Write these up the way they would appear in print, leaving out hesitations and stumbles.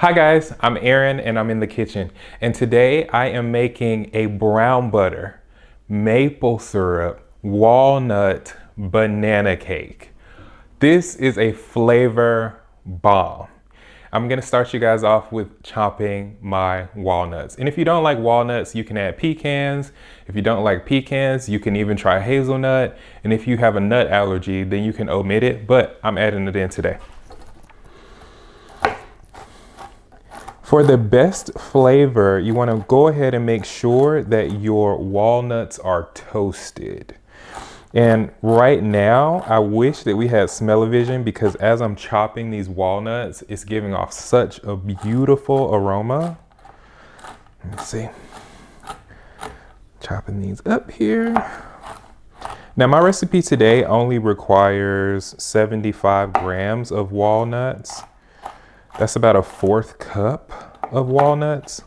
Hi guys, I'm Aaron and I'm in the kitchen. And today I am making a brown butter, maple syrup, walnut banana cake. This is a flavor bomb. I'm gonna start you guys off with chopping my walnuts. And if you don't like walnuts, you can add pecans. If you don't like pecans, you can even try hazelnut. And if you have a nut allergy, then you can omit it, but I'm adding it in today. For the best flavor, you want to go ahead and make sure that your walnuts are toasted. And right now, I wish that we had smell-o-vision because as I'm chopping these walnuts, it's giving off such a beautiful aroma. Let me see. Chopping these up here. Now my recipe today only requires 75 grams of walnuts. That's about a 1/4 cup of walnuts.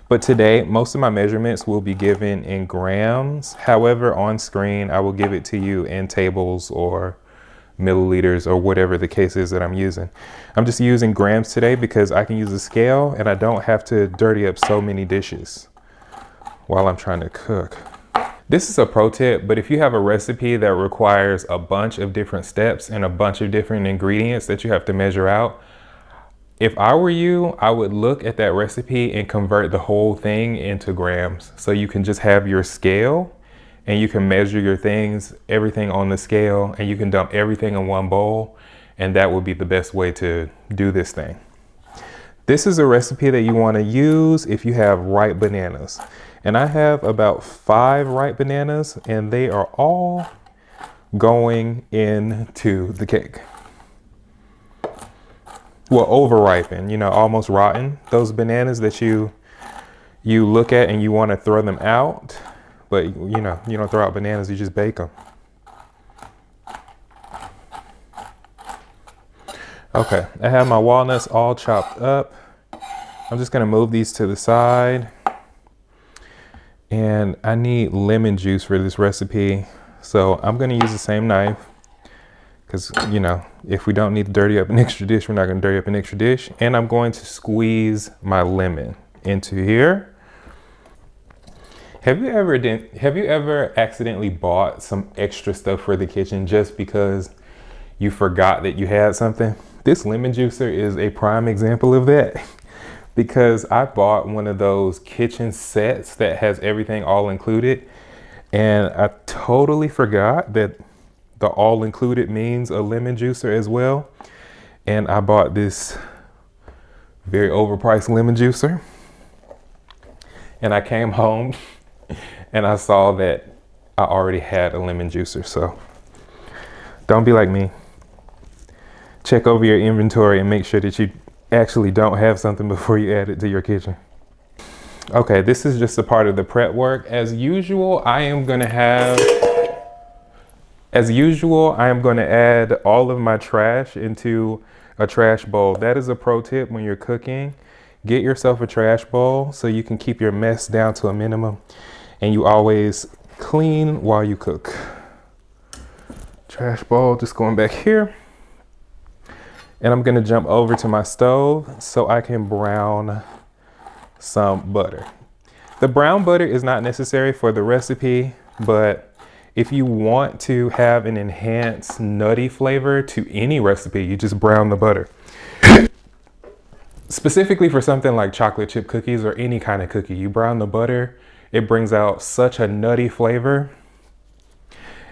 But today, most of my measurements will be given in grams. However, on screen, I will give it to you in tables or milliliters or whatever the case is that I'm using. I'm just using grams today because I can use a scale and I don't have to dirty up so many dishes while I'm trying to cook. This is a pro tip, but if you have a recipe that requires a bunch of different steps and a bunch of different ingredients that you have to measure out, if I were you, I would look at that recipe and convert the whole thing into grams. So you can just have your scale and you can measure your things, everything on the scale, and you can dump everything in one bowl. And that would be the best way to do this thing. This is a recipe that you want to use if you have ripe bananas. And I have about 5 ripe bananas and they are all going into the cake. Well, over-ripened, you know, almost rotten. Those bananas that you look at and you want to throw them out, but you know, you don't throw out bananas, you just bake them. Okay, I have my walnuts all chopped up. I'm just gonna move these to the side. And I need lemon juice for this recipe. So I'm gonna use the same knife because, you know, if we don't need to dirty up an extra dish, we're not gonna dirty up an extra dish. And I'm going to squeeze my lemon into here. Have you ever accidentally bought some extra stuff for the kitchen just because you forgot that you had something? This lemon juicer is a prime example of that. Because I bought one of those kitchen sets that has everything all included. And I totally forgot that the all included means a lemon juicer as well. And I bought this very overpriced lemon juicer. And I came home and I saw that I already had a lemon juicer. So don't be like me. Check over your inventory and make sure that you actually don't have something before you add it to your kitchen. Okay, this is just a part of the prep work. As usual, I am gonna add all of my trash into a trash bowl. That is a pro tip when you're cooking. Get yourself a trash bowl so you can keep your mess down to a minimum and you always clean while you cook. Trash bowl, just going back here. And I'm gonna jump over to my stove so I can brown some butter. The brown butter is not necessary for the recipe, but if you want to have an enhanced nutty flavor to any recipe, you just brown the butter. Specifically for something like chocolate chip cookies or any kind of cookie, you brown the butter, it brings out such a nutty flavor.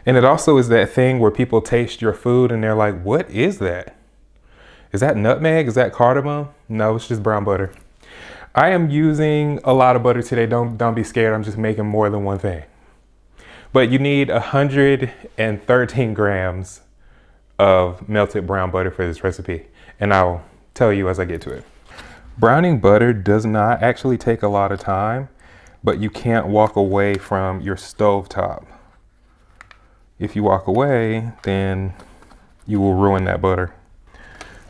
And it also is that thing where people taste your food and they're like, what is that? Is that nutmeg? Is that cardamom? No, it's just brown butter. I am using a lot of butter today. Don't be scared. I'm just making more than one thing. But you need 113 grams of melted brown butter for this recipe. And I'll tell you as I get to it. Browning butter does not actually take a lot of time, but you can't walk away from your stovetop. If you walk away, then you will ruin that butter.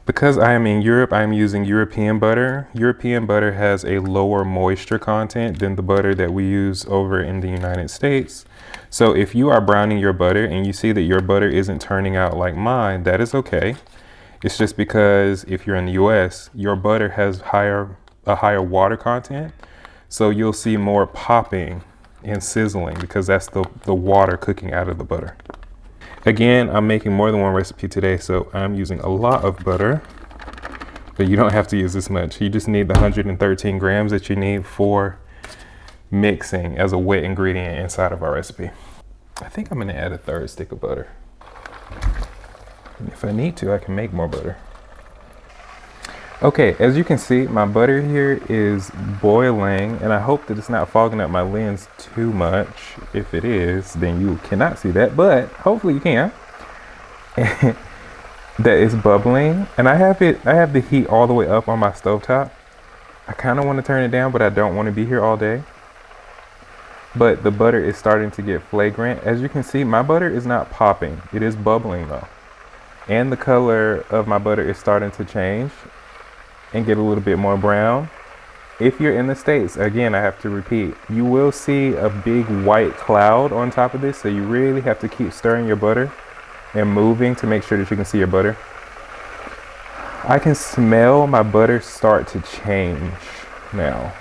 Because I am in Europe, I'm using European butter. European butter has a lower moisture content than the butter that we use over in the United States. So if you are browning your butter and you see that your butter isn't turning out like mine, that is okay. It's just because if you're in the US, your butter has a higher water content. So you'll see more popping and sizzling because that's the water cooking out of the butter. Again, I'm making more than one recipe today, so I'm using a lot of butter, but you don't have to use this much. You just need the 113 grams that you need for mixing as a wet ingredient inside of our recipe. I think I'm gonna add a third stick of butter. And if I need to, I can make more butter. Okay, as you can see, my butter here is boiling, and I hope that it's not fogging up my lens too much. If it is, then you cannot see that, but hopefully you can. That is bubbling, and I have the heat all the way up on my stovetop. I kind of want to turn it down, but I don't want to be here all day. But the butter is starting to get flagrant. As you can see, my butter is not popping. It is bubbling though. And the color of my butter is starting to change and get a little bit more brown. If you're in the States, again, I have to repeat, you will see a big white cloud on top of this. So you really have to keep stirring your butter and moving to make sure that you can see your butter. I can smell my butter start to change now.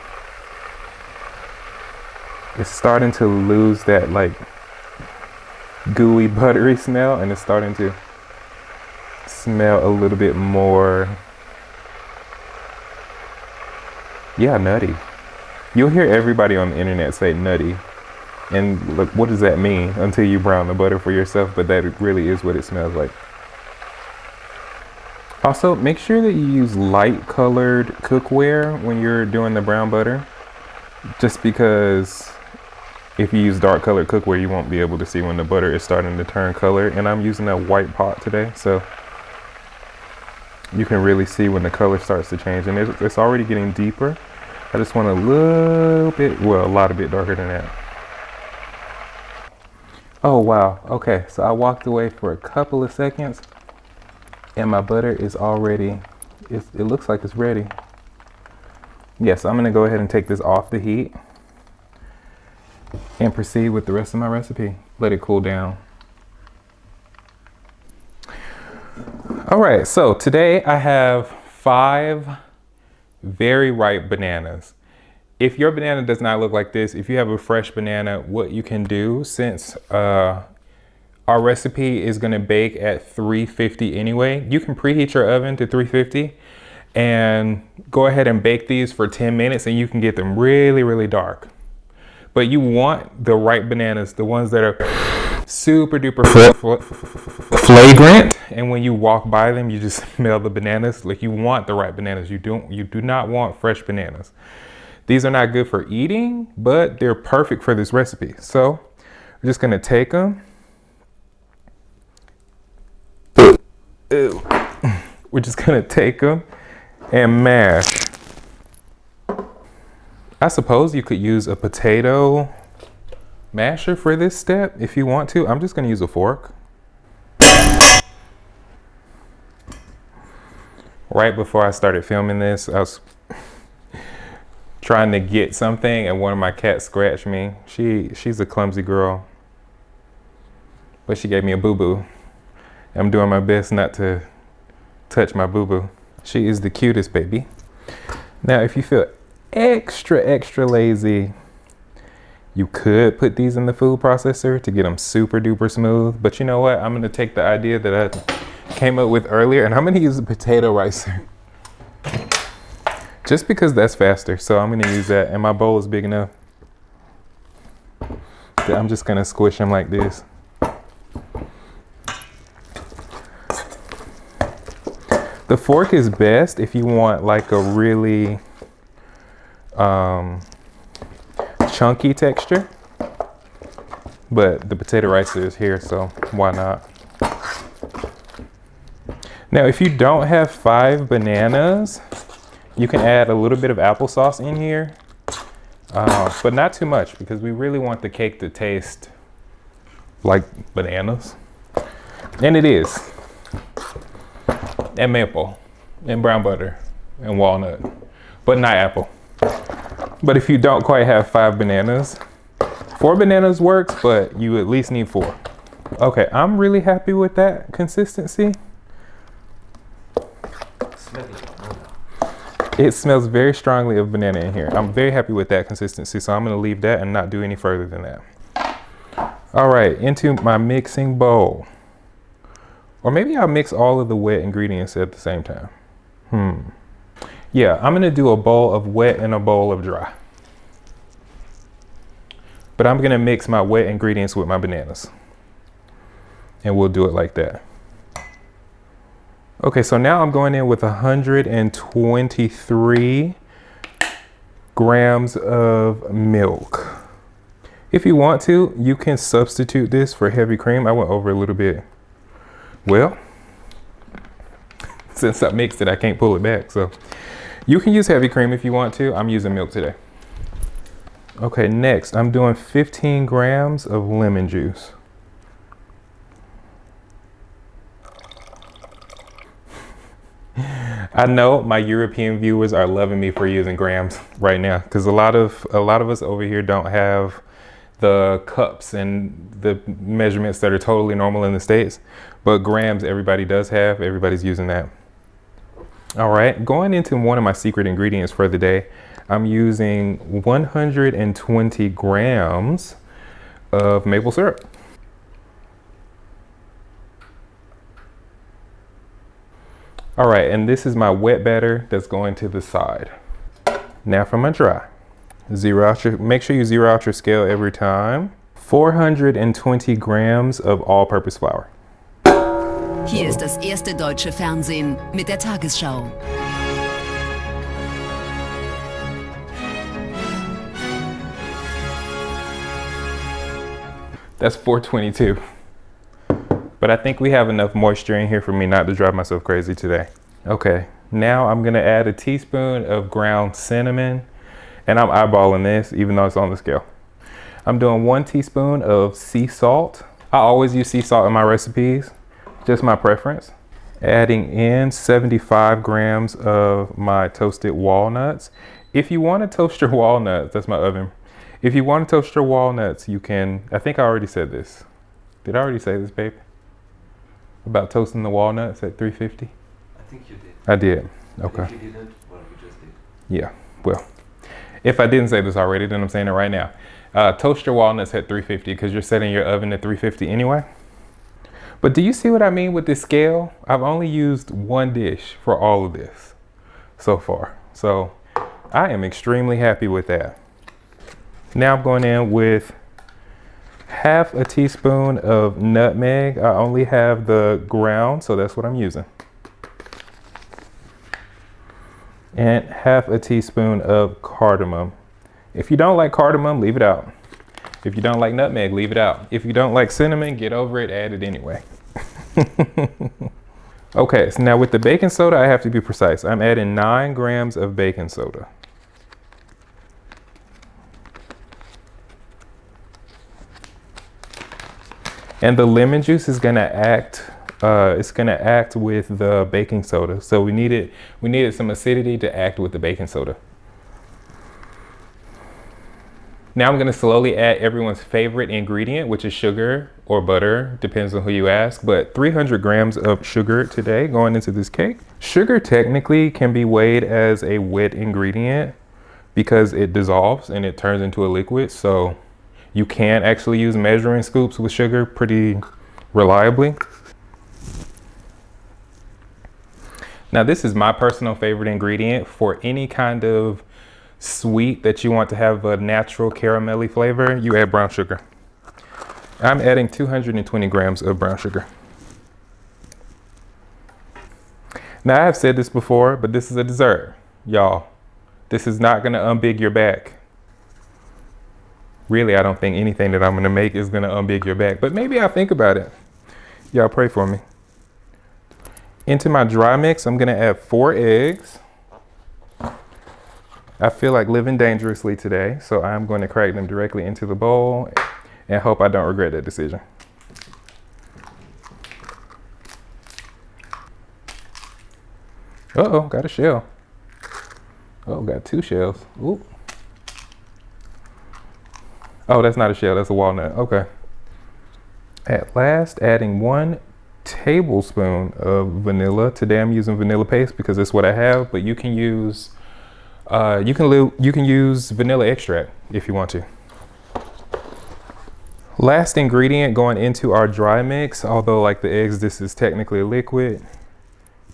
It's starting to lose that like gooey buttery smell, and it's starting to smell a little bit more, yeah, nutty. You'll hear everybody on the internet say nutty, and look, what does that mean until you brown the butter for yourself? But that really is what it smells like. Also, make sure that you use light colored cookware when you're doing the brown butter, just because if you use dark colored cookware, you won't be able to see when the butter is starting to turn color. And I'm using a white pot today, so you can really see when the color starts to change, and it's already getting deeper. I just want a little bit, well, a lot darker than that. Oh wow, okay, so I walked away for a couple of seconds and my butter is already, it looks like it's ready. Yes, I'm gonna go ahead and take this off the heat and proceed with the rest of my recipe. Let it cool down. All right, so today I have 5 very ripe bananas. If your banana does not look like this, if you have a fresh banana, what you can do, since our recipe is gonna bake at 350 anyway, you can preheat your oven to 350 and go ahead and bake these for 10 minutes and you can get them really, really dark. But you want the ripe bananas, the ones that are super duper flagrant, and when you walk by them you just smell the bananas. Like, you want the ripe bananas. You do not want fresh bananas. These are not good for eating, but they're perfect for this recipe. So we're just gonna take them. We're just gonna take them and mash. I suppose you could use a potato masher for this step if you want to. I'm just gonna use a fork. Right before I started filming this, I was trying to get something and one of my cats scratched me. She's a clumsy girl, but she gave me a boo-boo. I'm doing my best not to touch my boo-boo. She is the cutest baby. Now, if you feel extra lazy, you could put these in the food processor to get them super duper smooth. But you know what? I'm gonna take the idea that I came up with earlier and I'm gonna use a potato ricer. Just because that's faster. So I'm gonna use that, and my bowl is big enough that I'm just gonna squish them like this. The fork is best if you want like a really chunky texture, but the potato ricer is here, so why not? Now, if you don't have 5 bananas, you can add a little bit of applesauce in here, but not too much, because we really want the cake to taste like bananas. And it is. And maple, and brown butter, and walnut, but not apple. But if you don't quite have 5 bananas, 4 bananas works, but you at least need 4. Okay, I'm really happy with that consistency. It smells very strongly of banana in here. I'm very happy with that consistency, so I'm gonna leave that and not do any further than that. All right, into my mixing bowl. Or maybe I'll mix all of the wet ingredients at the same time. Yeah, I'm gonna do a bowl of wet and a bowl of dry. But I'm gonna mix my wet ingredients with my bananas. And we'll do it like that. Okay, so now I'm going in with 123 grams of milk. If you want to, you can substitute this for heavy cream. I went over a little bit. Well, since I mixed it, I can't pull it back. So you can use heavy cream if you want to. I'm using milk today. Okay, next I'm doing 15 grams of lemon juice. I know my European viewers are loving me for using grams right now, because a lot of us over here don't have the cups and the measurements that are totally normal in the States, but grams everybody does have. Everybody's using that. All right, going into one of my secret ingredients for the day, I'm using 120 grams of maple syrup. All right, and this is my wet batter that's going to the side. Now for my dry. Make sure you zero out your scale every time. 420 grams of all-purpose flour. Hier ist das erste deutsche Fernsehen mit der Tagesschau. That's 422. But I think we have enough moisture in here for me not to drive myself crazy today. Okay, now I'm gonna add a teaspoon of ground cinnamon, and I'm eyeballing this even though it's on the scale. I'm doing 1 teaspoon of sea salt. I always use sea salt in my recipes, just my preference. Adding in 75 grams of my toasted walnuts. If you want to toast your walnuts, that's my oven. If you want to toast your walnuts, you can. I think I already said this. Did I already say this, babe? About toasting the walnuts at 350? I think you did. I did. Okay. If you didn't, well, you just did. Yeah, well, if I didn't say this already, then I'm saying it right now. Toast your walnuts at 350 because you're setting your oven at 350 anyway. But do you see what I mean with this scale? I've only used 1 dish for all of this so far. So I am extremely happy with that. Now I'm going in with half a teaspoon of nutmeg. I only have the ground, so that's what I'm using. And half a teaspoon of cardamom. If you don't like cardamom, leave it out. If you don't like nutmeg, leave it out. If you don't like cinnamon, get over it, add it anyway. Okay, so now with the baking soda, I have to be precise. I'm adding 9 grams of baking soda. And the lemon juice is gonna act, it's gonna act with the baking soda. So we needed some acidity to act with the baking soda. Now I'm gonna slowly add everyone's favorite ingredient, which is sugar or butter, depends on who you ask, but 300 grams of sugar today going into this cake. Sugar technically can be weighed as a wet ingredient because it dissolves and it turns into a liquid. So you can actually use measuring scoops with sugar pretty reliably. Now this is my personal favorite ingredient for any kind of sweet that you want to have a natural caramelly flavor. You add brown sugar. I'm adding 220 grams of brown sugar. Now I have said this before, but this is a dessert, y'all. This is not gonna unbig your back. Really, I don't think anything that I'm gonna make is gonna unbig your back, but maybe I'll think about it. Y'all pray for me. Into my dry mix, I'm gonna add 4 eggs. I feel like living dangerously today, so I'm going to crack them directly into the bowl and hope I don't regret that decision. Uh-oh, got a shell. Oh, got 2 shells. Ooh. Oh, that's not a shell, that's a walnut. Okay. At last, adding 1 tablespoon of vanilla. Today I'm using vanilla paste because that's what I have, but you can use You can use vanilla extract if you want to. Last ingredient going into our dry mix, although like the eggs, this is technically liquid,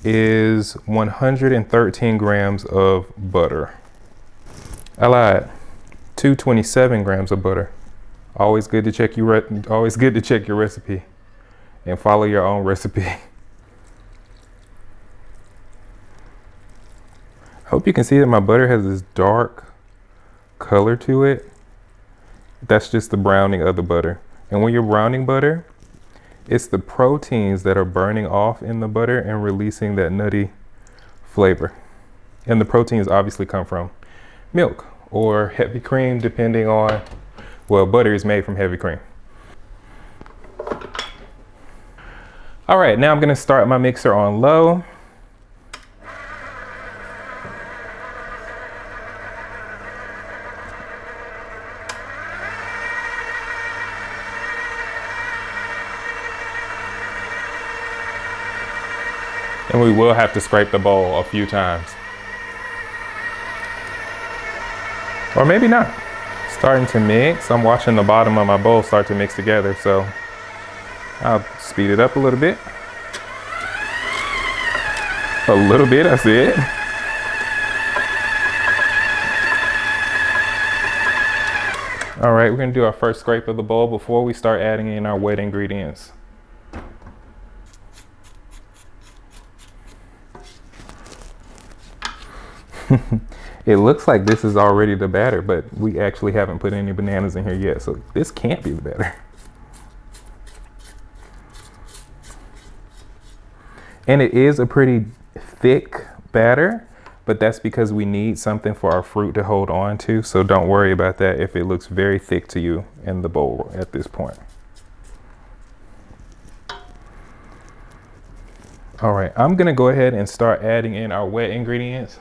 is 113 grams of butter. I lied, 227 grams of butter. Always good to check your recipe and follow your own recipe. I hope you can see that my butter has this dark color to it. That's just the browning of the butter. And when you're browning butter, it's the proteins that are burning off in the butter and releasing that nutty flavor. And the proteins obviously come from milk or heavy cream, depending on, well, butter is made from heavy cream. All right, now I'm gonna start my mixer on low. And we will have to scrape the bowl a few times. Or maybe not. Starting to mix. I'm watching the bottom of my bowl start to mix together, so I'll speed it up a little bit. A little bit, I said. All right, we're gonna do our first scrape of the bowl before we start adding in our wet ingredients. It looks like this is already the batter, but we actually haven't put any bananas in here yet, so this can't be the batter. And it is a pretty thick batter, but that's because we need something for our fruit to hold on to, so don't worry about that if it looks very thick to you in the bowl at this point. All right, I'm gonna go ahead and start adding in our wet ingredients.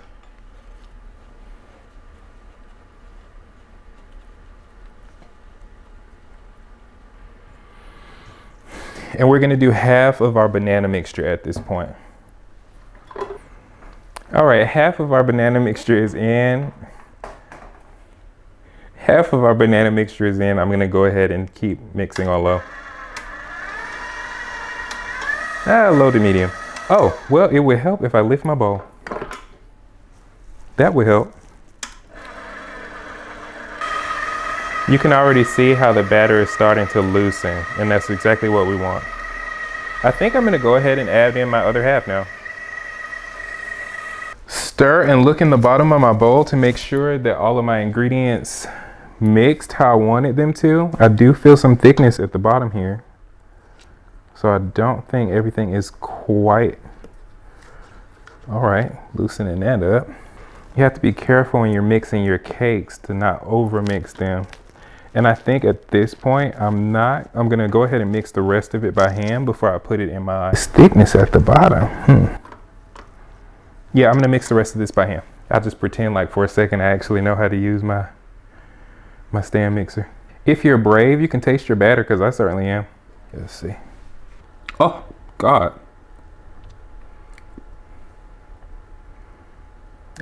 And we're gonna do half of our banana mixture at this point. All right, half of our banana mixture is in. I'm gonna go ahead and keep mixing on low. Low to medium. Oh, well, it would help if I lift my bowl. That would help. You can already see how the batter is starting to loosen, and that's exactly what we want. I think I'm gonna go ahead and add in my other half now. Stir and look in the bottom of my bowl to make sure that all of my ingredients mixed how I wanted them to. I do feel some thickness at the bottom here, so I don't think everything is quite all right. Loosening that up. You have to be careful when you're mixing your cakes to not over mix them. And I think at this point, I'm gonna go ahead and mix the rest of it by hand before I put it in my thickness at the bottom. Yeah, I'm gonna mix the rest of this by hand. I'll just pretend like for a second I actually know how to use my stand mixer. If you're brave, you can taste your batter, because I certainly am. Let's see. Oh, God.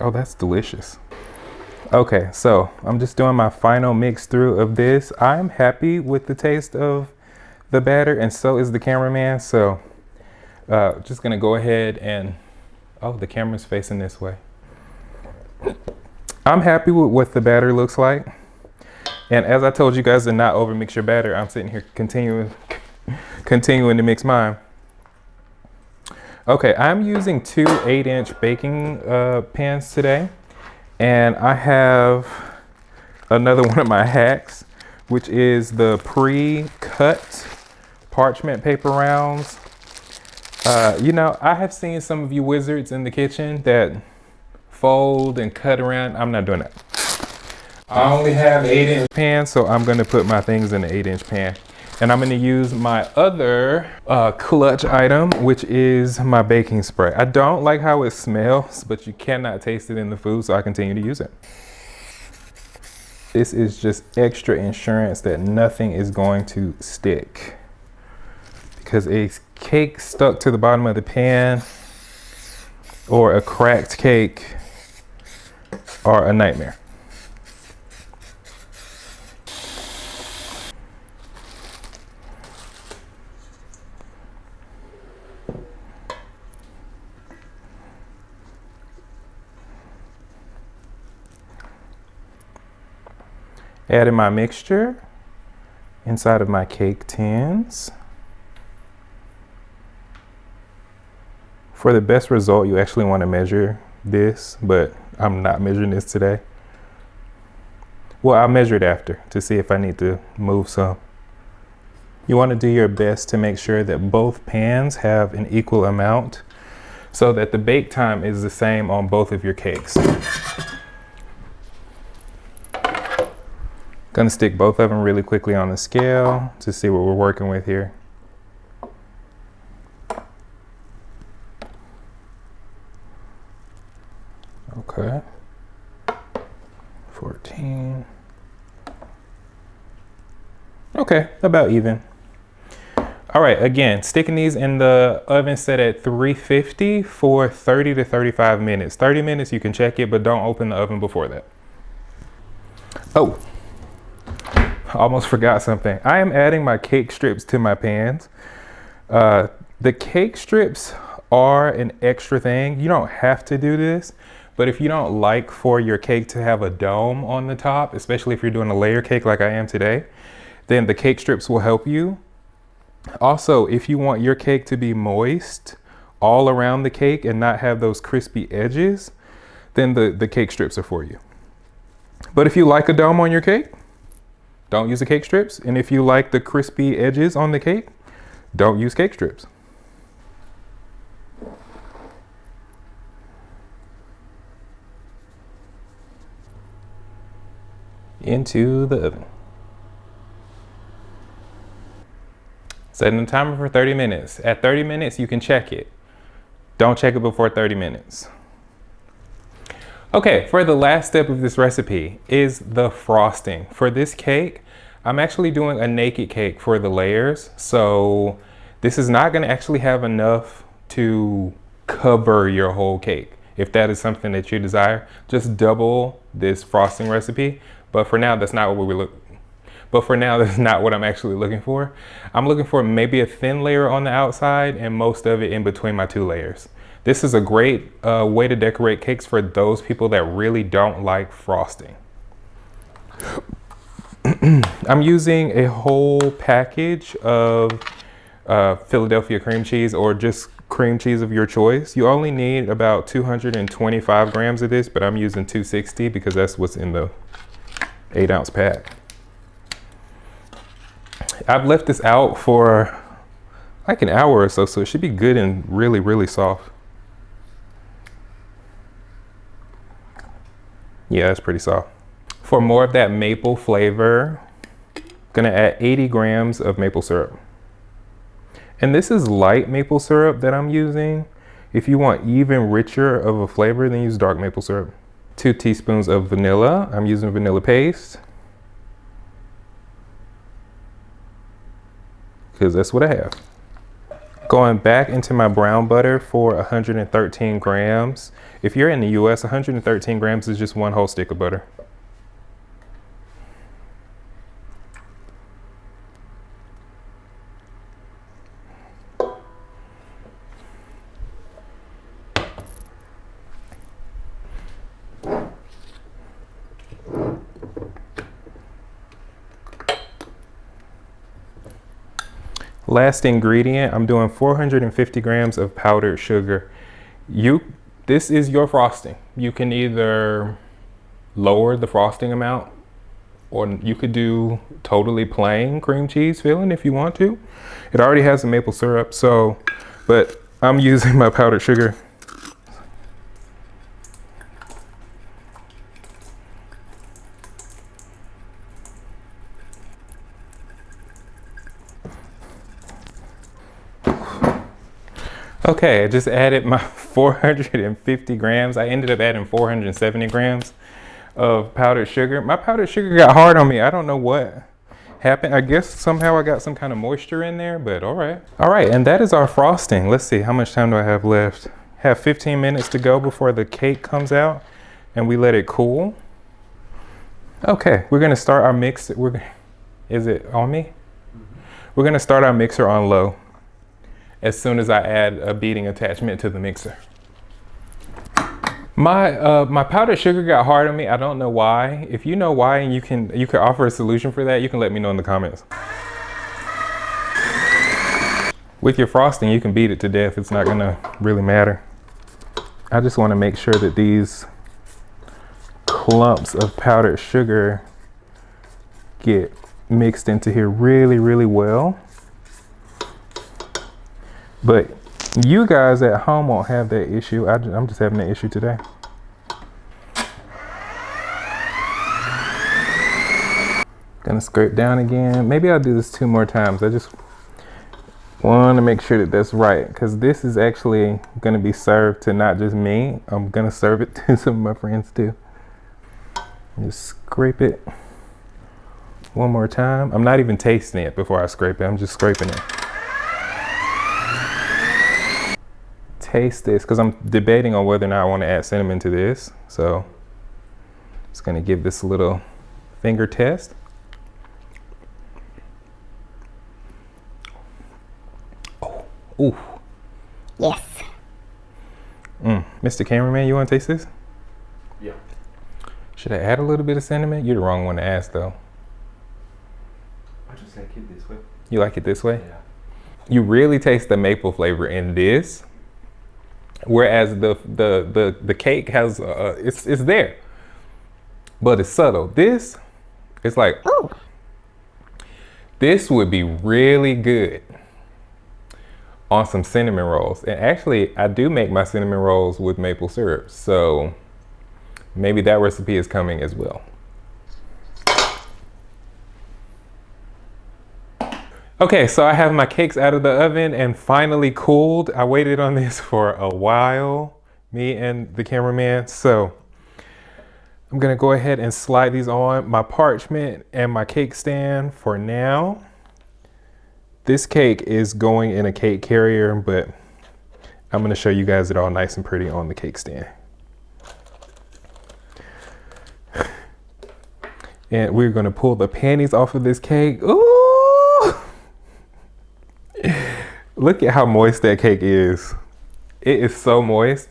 Oh, that's delicious. Okay, so I'm just doing my final mix through of this. I'm happy with the taste of the batter, and so is the cameraman. So just gonna go ahead and, oh, the camera's facing this way. I'm happy with what the batter looks like. And as I told you guys to not over mix your batter, I'm sitting here continuing to mix mine. Okay, I'm using two 8-inch baking pans today. And I have another one of my hacks, which is the pre-cut parchment paper rounds. You know, I have seen some of you wizards in the kitchen that fold and cut around. I'm not doing that. I only have 8-inch pans, so I'm gonna put my things in the 8-inch pan. And I'm gonna use my other clutch item, which is my baking spray. I don't like how it smells, but you cannot taste it in the food, so I continue to use it. This is just extra insurance that nothing is going to stick. Because a cake stuck to the bottom of the pan or a cracked cake are a nightmare. Adding my mixture inside of my cake tins. For the best result, you actually want to measure this, but I'm not measuring this today. Well, I'll measure it after to see if I need to move some. You want to do your best to make sure that both pans have an equal amount so that the bake time is the same on both of your cakes. Gonna stick both of them really quickly on the scale to see what we're working with here. Okay. 14. Okay, about even. All right, again, sticking these in the oven set at 350 for 30 to 35 minutes. 30 minutes, you can check it, but don't open the oven before that. Oh. I almost forgot something. I am adding my cake strips to my pans. The cake strips are an extra thing. You don't have to do this, but if you don't like for your cake to have a dome on the top, especially if you're doing a layer cake like I am today, then the cake strips will help you. Also, if you want your cake to be moist all around the cake and not have those crispy edges, then the cake strips are for you. But if you like a dome on your cake, don't use the cake strips. And if you like the crispy edges on the cake, don't use cake strips. Into the oven. Setting the timer for 30 minutes. At 30 minutes, you can check it. Don't check it before 30 minutes. Okay, for the last step of this recipe is the frosting. For this cake, I'm actually doing a naked cake for the layers. So this is not gonna actually have enough to cover your whole cake. If that is something that you desire, just double this frosting recipe. But for now, that's not what that's not what I'm actually looking for. I'm looking for maybe a thin layer on the outside and most of it in between my two layers. This is a great way to decorate cakes for those people that really don't like frosting. I'm using a whole package of Philadelphia cream cheese or just cream cheese of your choice. You only need about 225 grams of this, but I'm using 260 because that's what's in the 8-ounce pack. I've left this out for like an hour or so, so it should be good and really, really soft. Yeah, that's pretty soft. For more of that maple flavor, I'm gonna add 80 grams of maple syrup. And this is light maple syrup that I'm using. If you want even richer of a flavor, then use dark maple syrup. 2 teaspoons of vanilla. I'm using vanilla paste, because that's what I have. Going back into my brown butter for 113 grams. If you're in the US, 113 grams is just 1 whole stick of butter. Last ingredient, I'm doing 450 grams of powdered sugar. This is your frosting. You can either lower the frosting amount, or you could do totally plain cream cheese filling if you want to. It already has the maple syrup, but I'm using my powdered sugar. Okay, I just added my 450 grams. I ended up adding 470 grams of powdered sugar. My powdered sugar got hard on me. I don't know what happened. I guess somehow I got some kind of moisture in there, but all right. All right, and that is our frosting. Let's see, how much time do I have left? Have 15 minutes to go before the cake comes out. and we let it cool. Okay, we're gonna start our mix. Is it on me? We're gonna start our mixer on low as soon as I add a beating attachment to the mixer. My powdered sugar got hard on me. I don't know why. If you know why and you can offer a solution for that, you can let me know in the comments. With your frosting, you can beat it to death. It's not gonna really matter. I just wanna make sure that these clumps of powdered sugar get mixed into here really, really well. But you guys at home won't have that issue. I'm just having that issue today. Gonna scrape down again. Maybe I'll do this 2 more times. I just want to make sure that that's right, because this is actually going to be served to not just me. I'm going to serve it to some of my friends too. Just scrape it 1 more time. I'm not even tasting it before I scrape it. I'm just scraping it. Taste this, because I'm debating on whether or not I want to add cinnamon to this. So just going to give this a little finger test. Ooh. Yes. Mr. Cameraman, you want to taste this? Yeah. Should I add a little bit of cinnamon? You're the wrong one to ask, though. I just like it this way. You like it this way? Yeah. You really taste the maple flavor in this, whereas the cake has it's there, but it's subtle. This, it's like, Oh. This would be really good on some cinnamon rolls. And actually, I do make my cinnamon rolls with maple syrup, so maybe that recipe is coming as well. Okay, so I have my cakes out of the oven and finally cooled. I waited on this for a while, me and the cameraman. So I'm gonna go ahead and slide these on my parchment and my cake stand for now. This cake is going in a cake carrier, but I'm gonna show you guys it all nice and pretty on the cake stand. And we're gonna pull the panties off of this cake. Ooh! Look at how moist that cake is. It is so moist.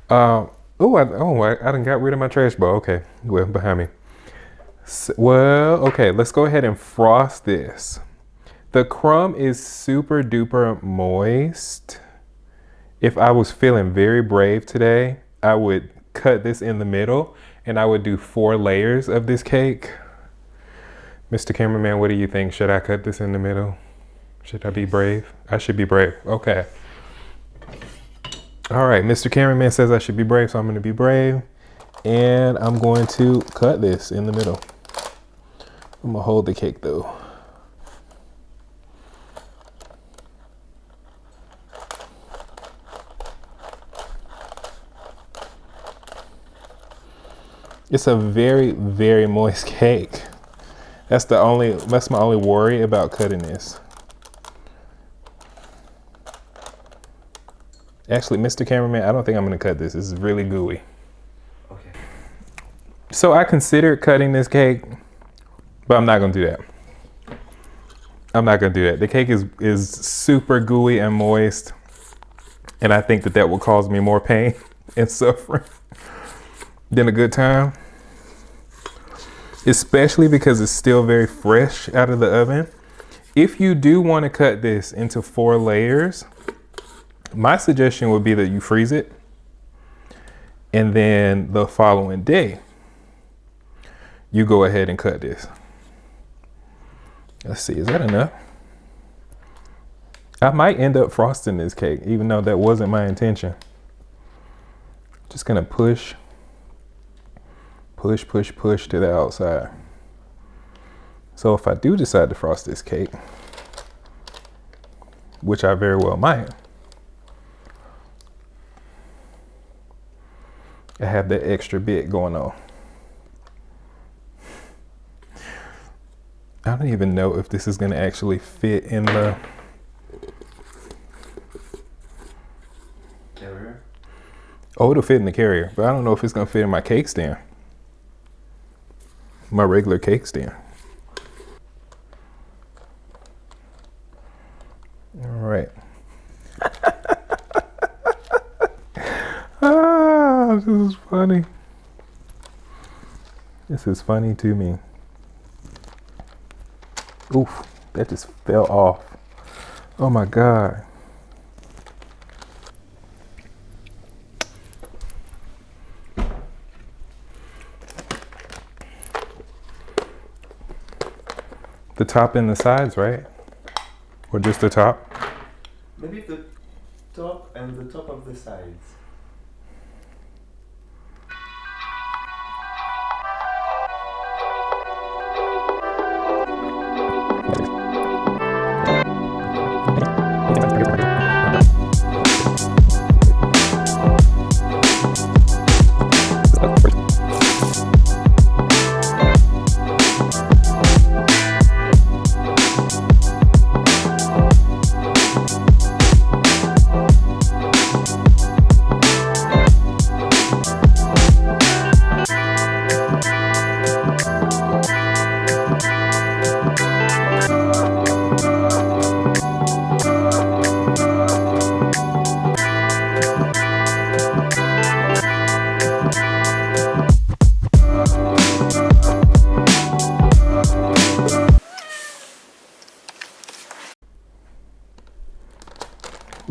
I done got rid of my trash bowl. Okay, well, behind me. Okay, let's go ahead and frost this. The crumb is super duper moist. If I was feeling very brave today, I would cut this in the middle and I would do 4 layers of this cake. Mr. Cameraman, what do you think? Should I cut this in the middle? Should I be brave? I should be brave. Okay. All right, Mr. Cameraman says I should be brave, so I'm gonna be brave. And I'm going to cut this in the middle. I'm gonna hold the cake though. It's a very, very moist cake. That's my only worry about cutting this. Actually, Mr. Cameraman, I don't think I'm gonna cut this. This is really gooey. Okay. So I considered cutting this cake, but I'm not gonna do that. I'm not gonna do that. The cake is super gooey and moist, and I think that will cause me more pain and suffering than a good time. Especially because it's still very fresh out of the oven. If you do want to cut this into 4 layers, my suggestion would be that you freeze it, and then the following day, you go ahead and cut this. Let's see, is that enough? I might end up frosting this cake, even though that wasn't my intention. Just gonna push to the outside. So if I do decide to frost this cake, which I very well might, I have that extra bit going on. I don't even know if this is gonna actually fit in the Carrier? Oh, it'll fit in the carrier, but I don't know if it's gonna fit in my cake stand. My regular cake stand. All right. Ah, this is funny. This is funny to me. Oof, that just fell off. Oh my God. The top and the sides, right? Or just the top? Maybe the top and the top of the sides.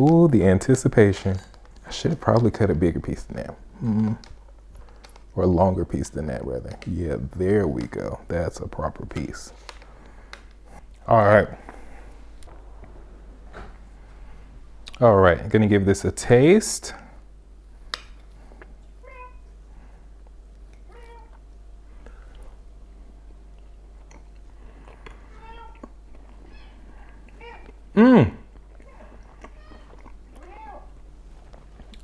Ooh, the anticipation. I should have probably cut a bigger piece than that. Or a longer piece than that, rather. Yeah, there we go. That's a proper piece. All right. All right, I'm gonna give this a taste.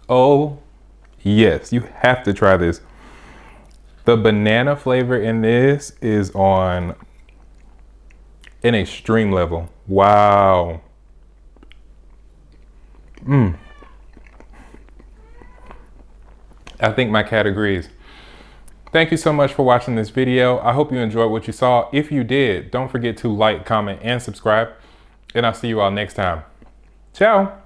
Oh, yes, you have to try this. The banana flavor in this is on an extreme level. Wow. I think my cat agrees. Thank you so much for watching this video. I hope you enjoyed what you saw. If you did, don't forget to like, comment, and subscribe. And I'll see you all next time. Ciao.